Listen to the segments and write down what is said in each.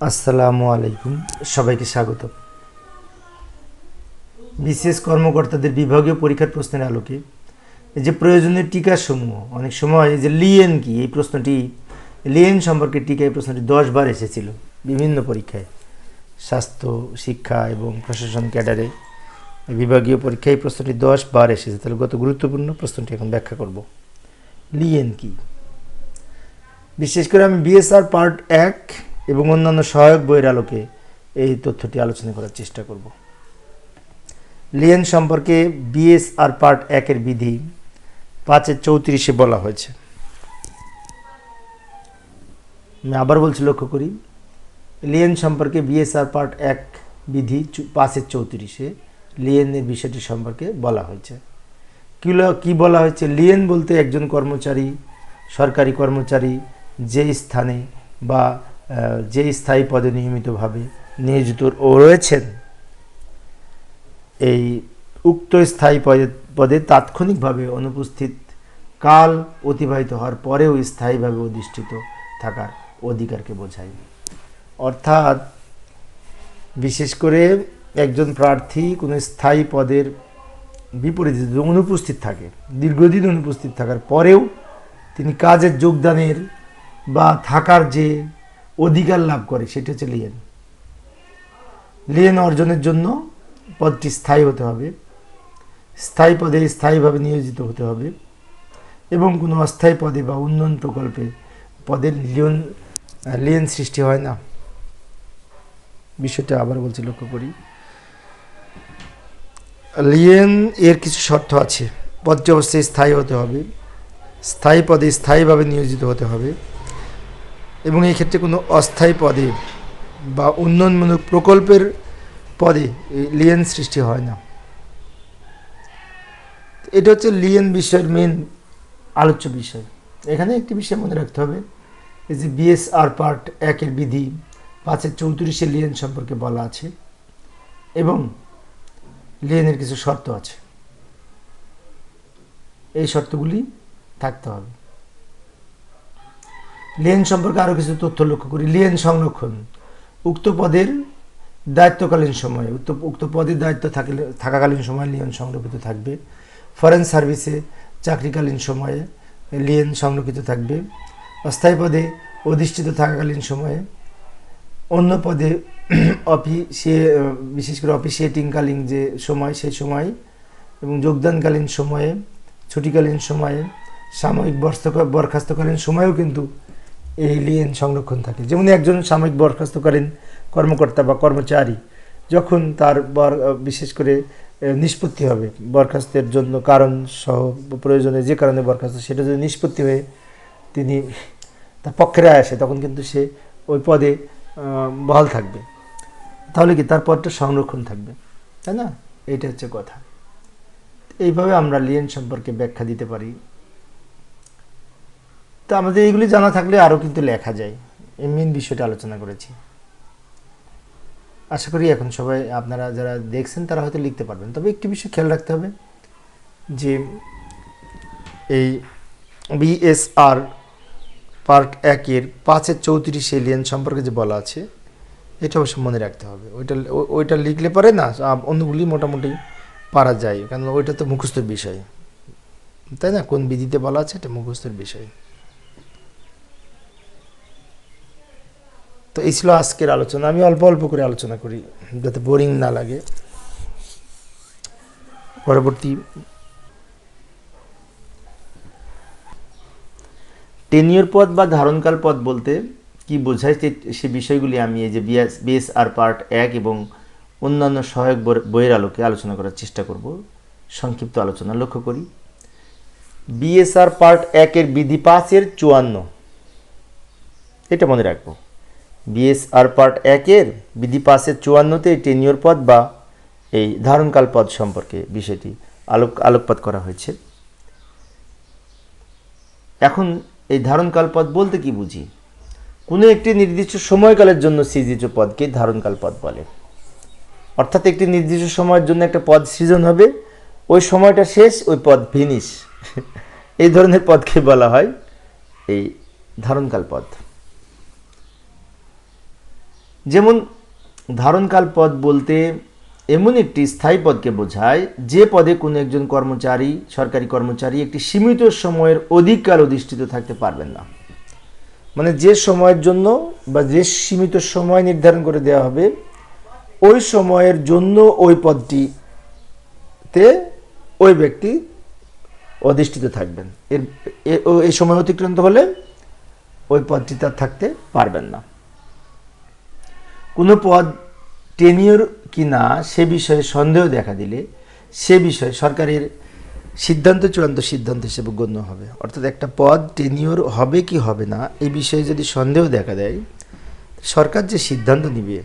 আসসালামু আলাইকুম, সবাইকে স্বাগত। বিশেষ কর্মকর্তাদের বিভাগীয় পরীক্ষার প্রশ্নের আলোকে এই যে প্রয়োজনীয় টিকাসমূহ, অনেক সময় এই যে লিয়েন কি, এই প্রশ্নটি লিয়েন সম্পর্কে টিকা, এই প্রশ্নটি 10 বার এসেছিল বিভিন্ন পরীক্ষায়, স্বাস্থ্য, শিক্ষা এবং প্রশাসন ক্যাডারে বিভাগীয় পরীক্ষায় এই প্রশ্নটি 10 বার এসেছে। তাহলে কত গুরুত্বপূর্ণ প্রশ্নটি এখন ব্যাখ্যা করব। লিয়েন কি, বিশেষ করে আমি বিএসআর পার্ট 1 এবং অন্যান্য সহায়ক বইয়ের আলোকে এই তথ্যটি আলোচনা করার চেষ্টা করব। লিয়েন সম্পর্কে বিএসআর পার্ট 1 এর বিধি 5-34 বলা হয়েছে। আমি আবার বলছি, লক্ষ্য করি, লিয়েন সম্পর্কে বিএসআর পার্ট 1 বিধি 5-34 লিয়েনের বিষয়টি সম্পর্কে বলা হয়েছে। কি বলা হয়েছে? লিয়েন বলতে একজন কর্মচারী, সরকারি কর্মচারী যে স্থানে বা যে স্থায়ী পদে নিয়মিতভাবে নিয়োজিত রয়েছেন, এই উক্ত স্থায়ী পদে তাৎক্ষণিকভাবে অনুপস্থিত কাল অতিবাহিত হওয়ার পরেও স্থায়ীভাবে অধিষ্ঠিত থাকার অধিকারকে বোঝায়। অর্থাৎ বিশেষ করে একজন প্রার্থী কোনো স্থায়ী পদের বিপরীতে যদি অনুপস্থিত থাকে, দীর্ঘদিন অনুপস্থিত থাকার পরেও তিনি কাজের যোগদানের বা থাকার যে অধিকার লাভ করে, সেটা হচ্ছে লিয়েন। লিয়েন অর্জনের জন্য পদটি স্থায়ী হতে হবে, স্থায়ী পদে স্থায়ীভাবে নিয়োজিত হতে হবে এবং কোনো অস্থায়ী পদে বা উন্নয়ন প্রকল্পে পদের লিয়েন সৃষ্টি হয় না। বিষয়টা আবার বলছি, লক্ষ্য করি। লিয়েন এর কিছু শর্ত আছে। পদটি অবশ্যই স্থায়ী হতে হবে, স্থায়ী পদে স্থায়ীভাবে নিয়োজিত হতে হবে এবং এই ক্ষেত্রে কোনো অস্থায়ী পদে বা উন্নয়নমূলক প্রকল্পের পদে লিয়েন সৃষ্টি হয় না। এটা হচ্ছে লিয়েন বিষয়ের মেন আলোচ্য বিষয়। এখানে একটি বিষয় মনে রাখতে হবে, এই যে বিএসআর পার্ট 1 এর বিধি 5-34 লিয়েন সম্পর্কে বলা আছে এবং লিয়েনের কিছু শর্ত আছে। এই শর্তগুলি থাকতে হবে। লিয়েন সম্পর্কে আরও কিছু তথ্য লক্ষ্য করি। লিয়েন সংরক্ষণ, উক্ত পদের দায়িত্বকালীন সময়ে, উক্ত পদের দায়িত্ব থাকাকালীন সময়ে লিয়েন সংরক্ষিত থাকবে। ফরেন সার্ভিসে চাকরিকালীন সময়ে লিয়েন সংরক্ষিত থাকবে। অস্থায়ী পদে অধিষ্ঠিত থাকাকালীন সময়ে, অন্য পদে বিশেষ করে অফিসিয়েটিংকালীন যে সময়, সেই সময় এবং যোগদানকালীন সময়ে, ছুটিকালীন সময়ে, সাময়িক বরখাস্তকালীন সময়েও কিন্তু এই লিয়েন সংরক্ষণ থাকে। যেমন একজন সাময়িক বরখাস্তকালীন কর্মকর্তা বা কর্মচারী যখন তার বিশেষ করে নিষ্পত্তি হবে, বরখাস্তের জন্য কারণ সহ প্রয়োজনে যে কারণে বরখাস্ত, সেটা যদি নিষ্পত্তি হয়ে তিনি তার পক্ষে রায় আসে, তখন কিন্তু সে ওই পদে বহাল থাকবে। তাহলে কি তার পদটা সংরক্ষণ থাকবে, তাই না? এইটা হচ্ছে কথা। এইভাবে আমরা লিয়েন সম্পর্কে ব্যাখ্যা দিতে পারি। তো আমাদের এইগুলি জানা থাকলে আরও কিন্তু লেখা যায়। এই মেন বিষয়টা আলোচনা করেছি। আশা করি এখন সবাই, আপনারা যারা দেখছেন তারা হয়তো লিখতে পারবেন। তবে একটি বিষয় খেয়াল রাখতে হবে যে এই বিএসআর পার্ট 1 এর 5-34 লিয়েন সম্পর্কে যে বলা আছে, এটা অবশ্য মনে রাখতে হবে। ওইটা লিখলে পারে না, অন্যগুলি মোটামুটি পারা যায়, কারণ ওইটা তো মুখস্থের বিষয়, তাই না? কোন বিধিতে বলা আছে এটা মুখস্থের বিষয়। তো এই ছিল আজকের আলোচনা। আমি অল্প অল্প করে আলোচনা করি যাতে বোরিং না লাগে। পরবর্তী টেনিয়র পদ বা ধারণকাল পদ বলতে কি বোঝায়, সে বিষয়গুলি আমি এই যে বিএসআর পার্ট 1 এবং অন্যান্য সহায়ক বইয়ের আলোকে আলোচনা করার চেষ্টা করব। সংক্ষিপ্ত আলোচনা লক্ষ্য করি। বিএসআর পার্ট 1 এর বিধি 5-54, এটা মনে রাখবো। বিএসআর পার্ট 1 এর বিধি 5-54-তে টেনিয়র পদ বা এই ধারণকাল পদ সম্পর্কে বিষয়টি আলোকপাত করা হয়েছে। এখন এই ধারণকাল পদ বলতে কি বুঝি? কোনো একটি নির্দিষ্ট সময়কালের জন্য সৃজিত পদকে ধারণকাল পদ বলে। অর্থাৎ একটি নির্দিষ্ট সময়ের জন্য একটা পদ সৃজন হবে, ওই সময়টা শেষ, ওই পদ ফিনিশ, এই ধরনের পদকে বলা হয় এই ধারণকাল পদ। যেমন ধারণকাল পদ বলতে এমন একটি স্থায়ী পদকে বোঝায় যে পদে কোনো একজন কর্মচারী, সরকারি কর্মচারী একটি সীমিত সময়ের অধিককাল অধিষ্ঠিত থাকতে পারবেন না। মানে যে সময়ের জন্য বা যে সীমিত সময় নির্ধারণ করে দেওয়া হবে ওই সময়ের জন্য ওই পদটিতে ওই ব্যক্তি অধিষ্ঠিত থাকবেন। এই সময় অতিক্রান্ত হলে ওই পদটিতে আর থাকতে পারবেন না। কোনো পদ টেনিয়র কি না সে বিষয়ে সন্দেহ দেখা দিলে সে বিষয়ে সরকারের সিদ্ধান্ত চূড়ান্ত সিদ্ধান্ত হিসেবে গণ্য হবে। অর্থাৎ একটা পদ টেনিয়র হবে কি হবে না এই বিষয়ে যদি সন্দেহ দেখা দেয়, সরকার যে সিদ্ধান্ত নিবে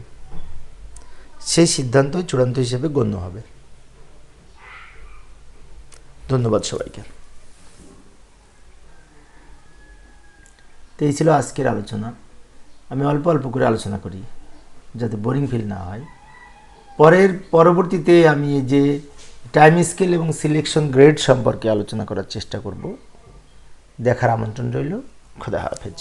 সেই সিদ্ধান্ত চূড়ান্ত হিসেবে গণ্য হবে। ধন্যবাদ সবাইকে। তো এই ছিল আজকের আলোচনা। আমি অল্প অল্প করে আলোচনা করি যাতে বোরিং ফিল না হয়। পরবর্তীতে আমি এই যে টাইম স্কেল এবং সিলেকশন গ্রেড সম্পর্কে আলোচনা করার চেষ্টা করব। দেখার আমন্ত্রণ রইল। খোদা হাফেজ।